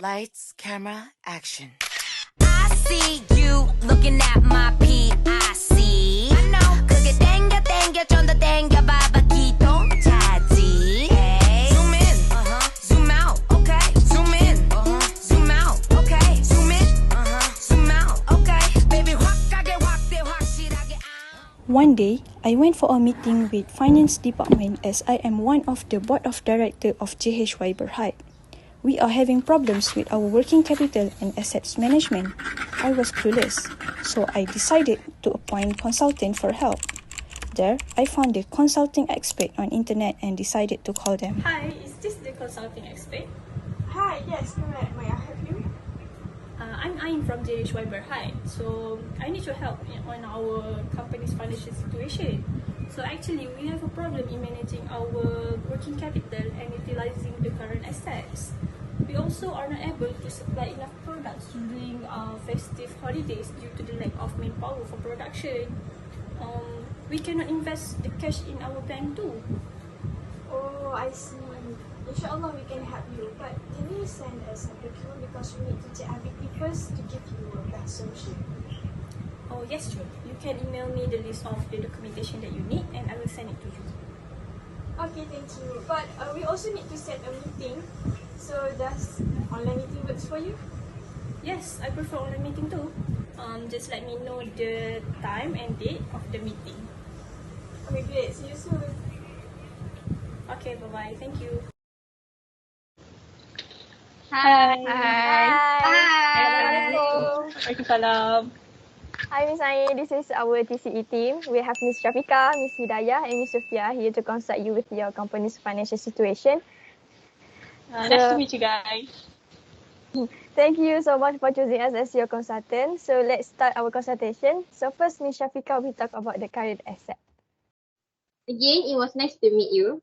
Lights, camera, action. I see you looking at my PIC. I know. 그게 땡겨 좀 더 땡겨봐봐 기동 차지. Zoom in, zoom out, okay. Zoom in, zoom out, okay. Zoom in, zoom out, okay. Baby 확하게 확대 확실하게. One day, I went for a meeting with finance department as I am one of the board of director of JHY Berhad. We are having problems with our working capital and assets management. I was clueless, so I decided to appoint consultant for help. There, I found the consulting expert on internet and decided to call them. Hi, is this the consulting expert? Hi, yes, correct. May I help you? I'm Ain from JHY Berhad. So I need your help on our company's financial situation. So actually, we have a problem in managing our working capital and utilizing the current assets. We also are not able to supply enough products during festive holidays due to the lack of manpower for production. We cannot invest the cash in our bank too. Oh, I see. Inshallah, we can help you. But can you send us a document because we need to check everything first to give you a best solution? Oh yes, sure. You can email me the list of the documentation that you need and I will send it to you. Okay, thank you. But we also need to set a meeting. So does online meeting works for you? Yes, I prefer online meeting too. Just let me know the time and date of the meeting. Okay, great. See you soon. Okay, bye-bye. Thank you. Hi. Waalaikumsalam. Hi, Miss Ain. This is our TCE team. We have Miss Syafiqah, Miss Hidayah, and Miss Sufea here to consult you with your company's financial situation. Nice to meet you guys. Thank you so much for choosing us as your consultant. So let's start our consultation. So first, Miss Syafiqah will talk about the current asset. Again, it was nice to meet you.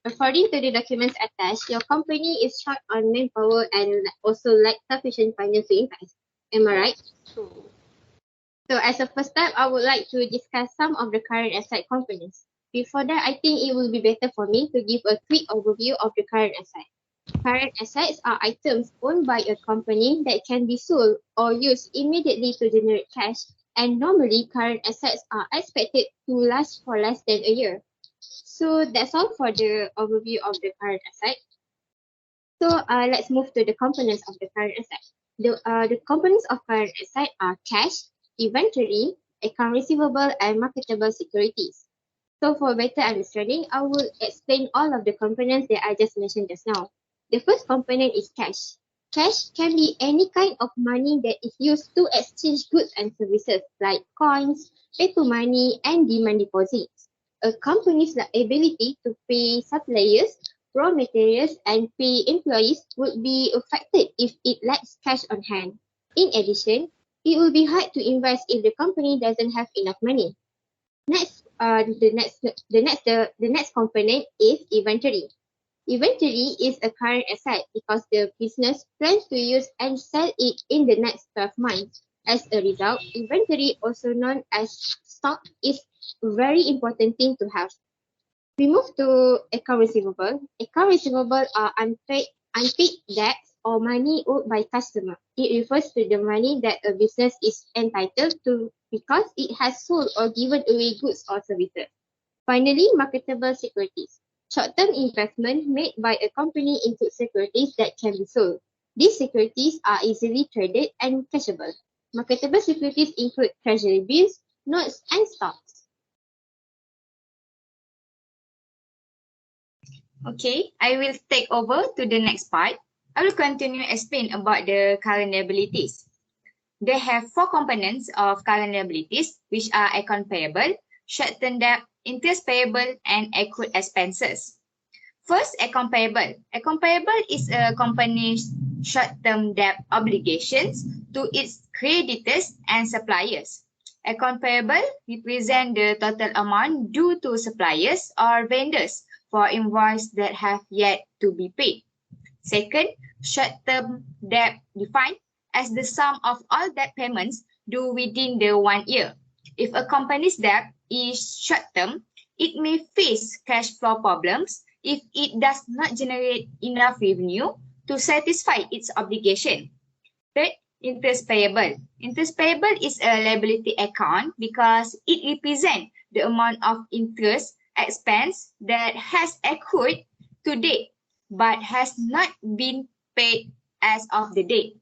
According to the documents attached, your company is short on manpower and also lack sufficient finance to invest. Am I right? True. So as a first step, I would like to discuss some of the current asset components. Before that, I think it will be better for me to give a quick overview of the current asset. Current assets are items owned by a company that can be sold or used immediately to generate cash, and normally current assets are expected to last for less than a year. So that's all for the overview of the current asset. So let's move to the components of the current asset. The components of current asset are cash, inventory, account receivable, and marketable securities. So for better understanding, I will explain all of the components that I just mentioned just now. The first component is cash. Cash can be any kind of money that is used to exchange goods and services like coins, paper money, and demand deposits. A company's ability to pay suppliers, raw materials, and pay employees would be affected if it lacks cash on hand. In addition, it will be hard to invest if the company doesn't have enough money. Next, the next component is inventory. Inventory is a current asset because the business plans to use and sell it in the next 12 months. As a result, inventory, also known as stock, is a very important thing to have. We move to account receivable. Account receivable are unpaid debts or money owed by customer. It refers to the money that a business is entitled to because it has sold or given away goods or services. Finally, marketable securities. Short-term investment made by a company into securities that can be sold. These securities are easily traded and cashable. Marketable securities include treasury bills, notes, and stocks. Okay, I will take over to the next part. I will continue to explain about the current liabilities. They have four components of current liabilities, which are account payable, short-term debt, interest payable, and accrued expenses. First, account payable. Account payable is a company's short-term debt obligations to its creditors and suppliers. Account payable represent the total amount due to suppliers or vendors for invoices that have yet to be paid. Second, short-term debt defined as the sum of all debt payments due within the 1 year. If a company's debt is short-term, it may face cash flow problems if it does not generate enough revenue to satisfy its obligation. Third, interest payable. Interest payable is a liability account because it represents the amount of interest expense that has accrued to date but has not been paid as of the date.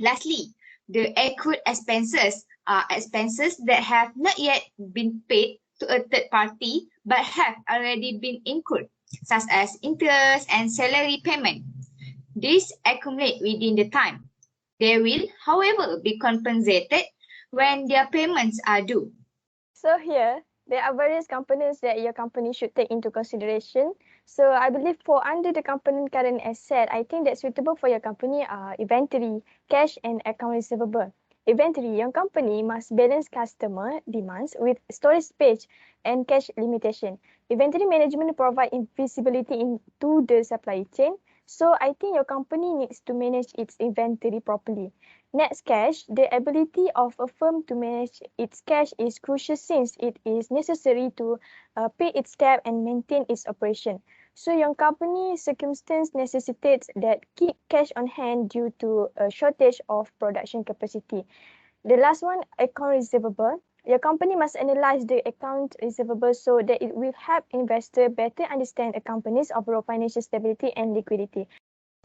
Lastly, the accrued expenses are expenses that have not yet been paid to a third party but have already been incurred, such as interest and salary payment. These accumulate within the time. They will, however, be compensated when their payments are due. So here, there are various components that your company should take into consideration. So I believe for under the component current asset, I think that suitable for your company are inventory, cash and account receivable. Inventory, your company must balance customer demands with storage space and cash limitation. Inventory management provide visibility into the supply chain. So I think your company needs to manage its inventory properly. Next, cash. The ability of a firm to manage its cash is crucial since it is necessary to pay its debt and maintain its operation. So your company circumstance necessitates that keep cash on hand due to a shortage of production capacity. The last one, account receivable. Your company must analyze the account receivable so that it will help investor better understand a company's overall financial stability and liquidity.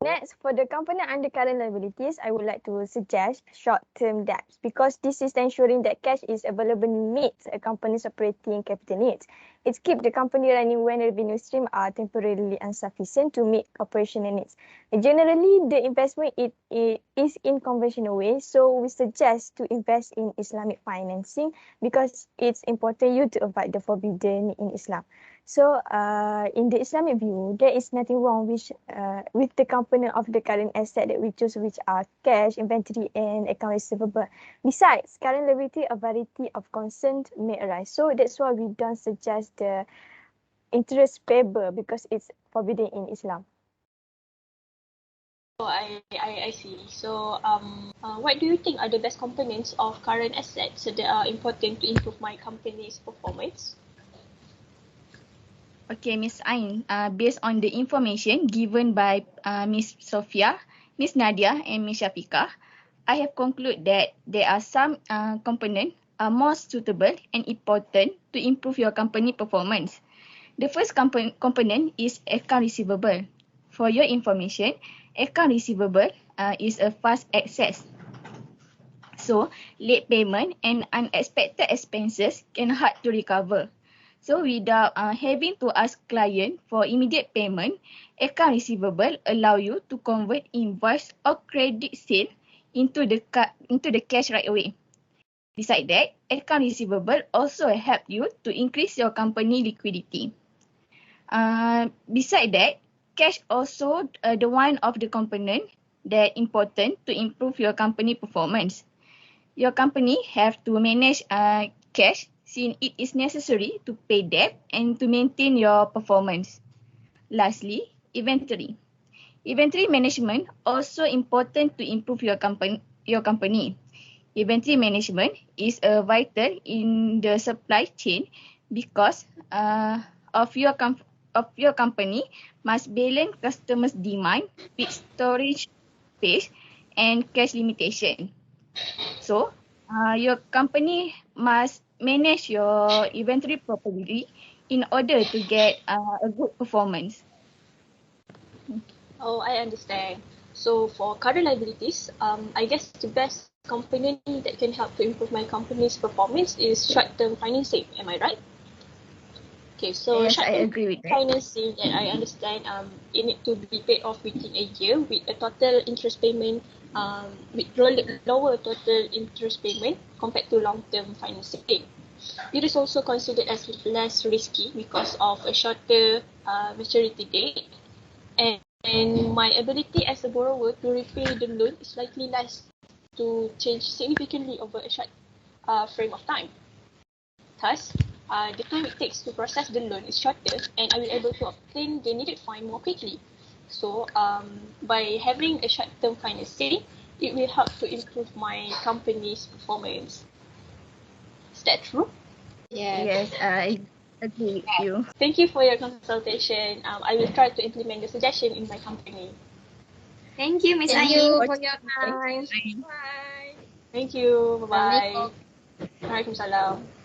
Next, for the component under current liabilities, I would like to suggest short-term debts because this is ensuring that cash is available to meet a company's operating capital needs. It keeps the company running when revenue streams are temporarily insufficient to meet operational needs. Generally, the investment is in conventional way, so we suggest to invest in Islamic financing because it's important you to avoid the forbidden in Islam. So, in the Islamic view, there is nothing wrong with the component of the current asset that we choose, which are cash, inventory, and account receivable. Besides, current liability, a variety of concerns may arise. So that's why we don't suggest the interest payable because it's forbidden in Islam. Oh, I see. So, what do you think are the best components of current assets that are important to improve my company's performance? Okay, Ms. Ain, based on the information given by Ms. Sufea, Ms. Nadiah and Ms. Syafiqah, I have concluded that there are some components more suitable and important to improve your company performance. The first component is account receivable. For your information, account receivable is a fast access. So, late payment and unexpected expenses can hard to recover. So, without having to ask client for immediate payment, account receivable allow you to convert invoice or credit sale into the cash right away. Besides that, account receivable also help you to increase your company liquidity. Besides that, cash also the one of the component that important to improve your company performance. Your company have to manage cash since it is necessary to pay debt and to maintain your performance. Lastly, inventory. Inventory management also important to improve your company. Inventory management is vital in the supply chain because of your company must balance customers' demand with storage space and cash limitation. So, your company must manage your inventory properly in order to get a good performance. Oh, I understand. So for current liabilities, I guess the best component that can help to improve my company's performance is short-term financing. Am I right? Okay, so Yes, I short-term agree with that. financing, and I understand it need to be paid off within a year with a total interest payment, with lower total interest payment compared to long-term financing. It is also considered as less risky because of a shorter maturity date, and my ability as a borrower to repay the loan is likely less to change significantly over a short frame of time. Thus, the time it takes to process the loan is shorter and I will be able to obtain the needed fund more quickly. So, by having a short-term financing, it will help to improve my company's performance. Is that true? Yes, I agree with you. Thank you for your consultation. I will try to implement the suggestion in my company. Thank you, Miss Thank Ain. you for your time. Ain. Bye. Thank you. Bye-bye. Assalamualaikum. Waalaikumsalam.